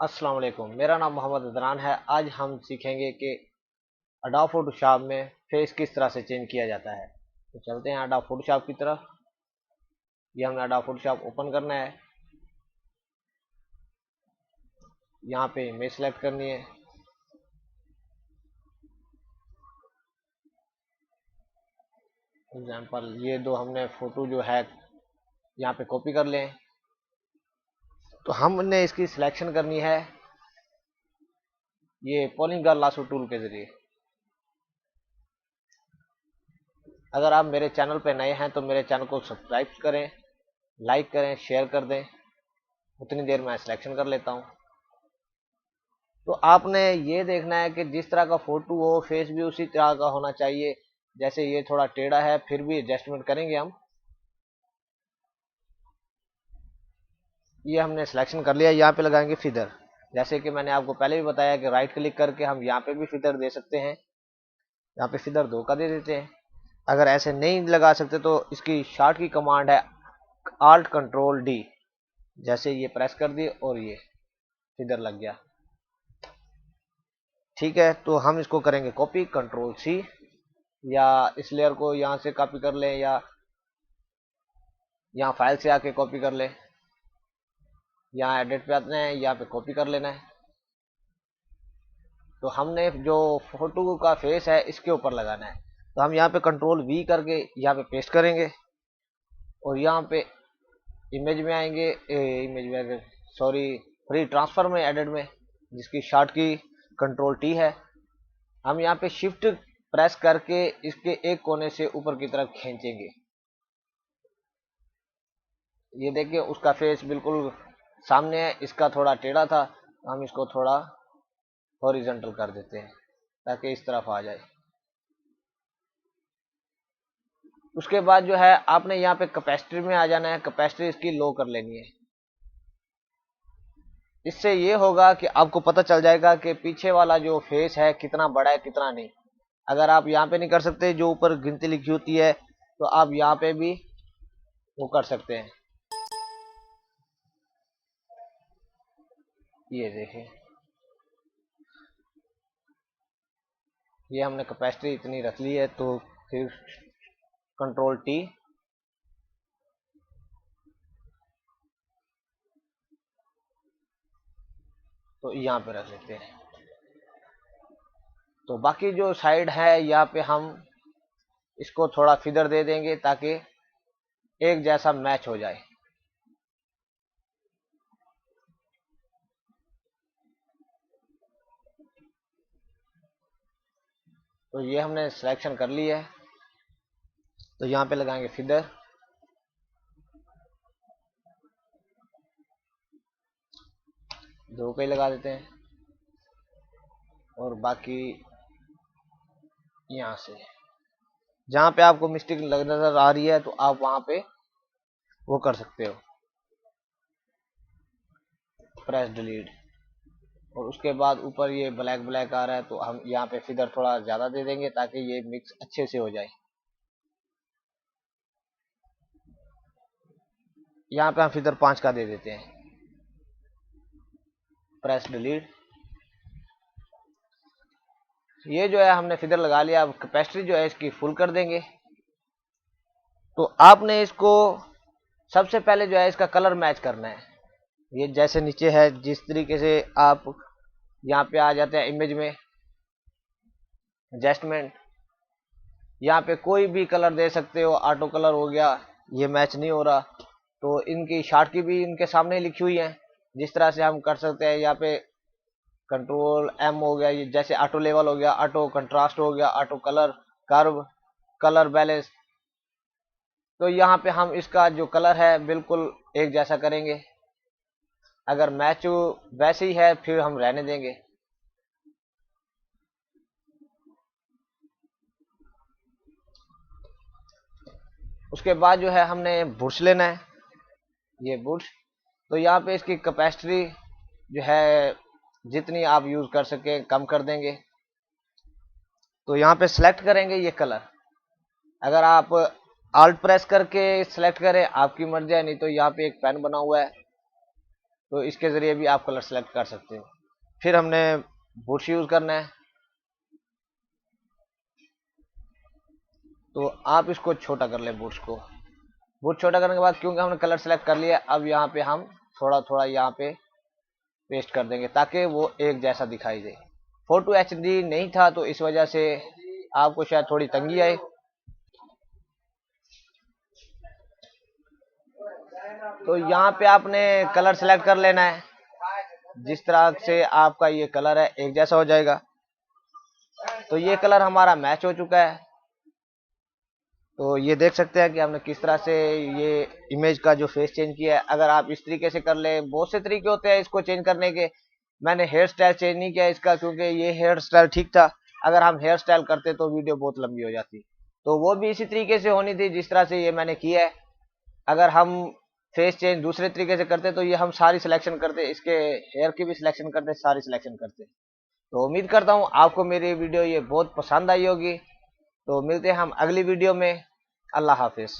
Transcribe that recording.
अस्सलाम वालेकुम। मेरा नाम मोहम्मद अदनान है। आज हम सीखेंगे कि अडोब फोटोशॉप में फेस किस तरह से चेंज किया जाता है। तो चलते हैं अडोब फोटोशॉप की तरफ। ये हमें अडोब फोटोशॉप ओपन करना है। यहाँ पे इमेज सेलेक्ट करनी है। एग्जाम्पल ये दो हमने फोटो जो है यहाँ पे कॉपी कर लें। तो हमने इसकी सिलेक्शन करनी है ये पॉलीगॉन लासो टूल के जरिए। अगर आप मेरे चैनल पे नए हैं तो मेरे चैनल को सब्सक्राइब करें, लाइक करें, शेयर कर दें। उतनी देर मैं सिलेक्शन कर लेता हूँ। तो आपने ये देखना है कि जिस तरह का फोटो हो फेस भी उसी तरह का होना चाहिए। जैसे ये थोड़ा टेढ़ा है फिर भी एडजस्टमेंट करेंगे हम। ये हमने सिलेक्शन कर लिया। यहाँ पे लगाएंगे फिदर। जैसे कि मैंने आपको पहले भी बताया कि राइट क्लिक करके हम यहाँ पे भी फिदर दे सकते हैं। यहाँ पे फिदर 2 का दे देते हैं। अगर ऐसे नहीं लगा सकते तो इसकी शॉर्ट की कमांड है Alt Control D। जैसे ये प्रेस कर दी और ये फिदर लग गया। ठीक है, तो हम इसको करेंगे कॉपी, कंट्रोल C, या इस लेयर को यहाँ से कॉपी कर लें या यहाँ फाइल से आके कॉपी कर लें। यहाँ एडिट पे आते हैं, यहाँ पे कॉपी कर लेना है। तो हमने जो फोटो का फेस है इसके ऊपर लगाना है। तो हम यहाँ पे कंट्रोल V करके यहाँ पे पेस्ट करेंगे और यहाँ पे इमेज में आएंगे, इमेज में सॉरी फ्री ट्रांसफर में एडिट में, जिसकी शॉर्ट की कंट्रोल T है। हम यहाँ पे शिफ्ट प्रेस करके इसके एक कोने से ऊपर की तरफ खींचेंगे। ये देखिए उसका फेस बिल्कुल सामने है, इसका थोड़ा टेढ़ा था। हम इसको थोड़ा हॉरिजॉन्टल कर देते हैं ताकि इस तरफ आ जाए। उसके बाद जो है आपने यहाँ पे कैपेसिटी में आ जाना है। कैपेसिटी इसकी लो कर लेनी है। इससे ये होगा कि आपको पता चल जाएगा कि पीछे वाला जो फेस है कितना बड़ा है कितना नहीं। अगर आप यहाँ पे नहीं कर सकते, जो ऊपर गिनती लिखी होती है, तो आप यहाँ पे भी वो कर सकते हैं। ये देखें, ये हमने कैपेसिटी इतनी रख ली है। तो फिर कंट्रोल T, तो यहाँ पे रख लेते हैं। तो बाकी जो साइड है यहाँ पे हम इसको थोड़ा फिदर दे देंगे ताकि एक जैसा मैच हो जाए। तो ये हमने सिलेक्शन कर ली है। तो यहाँ पे लगाएंगे फिदर। दो पे लगा देते हैं और बाकी यहाँ से जहाँ पे आपको मिस्टेक नजर आ रही है तो आप वहां पे वो कर सकते हो, प्रेस डिलीट। और उसके बाद ऊपर ये ब्लैक ब्लैक आ रहा है तो हम यहाँ पे फिदर थोड़ा ज्यादा दे देंगे ताकि ये मिक्स अच्छे से हो जाए। यहाँ पे हम फिदर 5 का दे देते हैं, प्रेस डिलीट। ये जो है हमने फिदर लगा लिया। अब कैपेसिटी जो है इसकी फुल कर देंगे। तो आपने इसको सबसे पहले जो है इसका कलर मैच करना है। ये जैसे नीचे है जिस तरीके से आप यहाँ पे आ जाते हैं इमेज में एडजस्टमेंट, यहाँ पे कोई भी कलर दे सकते हो। ऑटो कलर हो गया, ये मैच नहीं हो रहा तो इनकी शॉर्ट की भी इनके सामने लिखी हुई है। जिस तरह से हम कर सकते हैं, यहाँ पे कंट्रोल M हो गया, ये जैसे ऑटो लेवल हो गया, ऑटो कंट्रास्ट हो गया, auto colour, curve, colour balance. तो यहाँ पे हम इसका जो कलर है बिल्कुल एक जैसा करेंगे। अगर मैच वैसे ही है फिर हम रहने देंगे। उसके बाद जो है हमने बुश लेना है, ये बुश। तो यहाँ पे इसकी कैपेसिटी जो है जितनी आप यूज कर सके कम कर देंगे। तो यहाँ पे सिलेक्ट करेंगे ये कलर। अगर आप आल्ट प्रेस करके सिलेक्ट करें आपकी मर्जी है, नहीं तो यहाँ पे एक पेन बना हुआ है तो इसके ज़रिए भी आप कलर सेलेक्ट कर सकते हो। फिर हमने बुश यूज़ करना है, तो आप इसको छोटा कर लें बुश को। बुश छोटा करने के बाद क्योंकि हमने कलर सेलेक्ट कर लिया, अब यहाँ पे हम थोड़ा थोड़ा यहाँ पे पेस्ट कर देंगे ताकि वो एक जैसा दिखाई दे। फोटो एचडी नहीं था तो इस वजह से आपको शायद थोड़ी तंगी आए। तो यहाँ पे आपने कलर सेलेक्ट कर लेना है, जिस तरह से आपका ये कलर है एक जैसा हो जाएगा। तो ये कलर हमारा मैच हो चुका है। तो ये देख सकते हैं कि हमने किस तरह से ये इमेज का जो फेस चेंज किया है। अगर आप इस तरीके से कर ले, बहुत से तरीके होते हैं इसको चेंज करने के। मैंने हेयर स्टाइल चेंज नहीं किया इसका, क्योंकि ये हेयर स्टाइल ठीक था। अगर हम हेयर स्टाइल करते तो वीडियो बहुत लंबी हो जाती, तो वो भी इसी तरीके से होनी थी जिस तरह से ये मैंने किया है। अगर हम फेस चेंज दूसरे तरीके से करते तो ये हम सारी सिलेक्शन करते, इसके हेयर की भी सिलेक्शन करते, सारी सिलेक्शन करते। तो उम्मीद करता हूँ आपको मेरी वीडियो ये बहुत पसंद आई होगी। तो मिलते हैं हम अगली वीडियो में। अल्लाह हाफिज।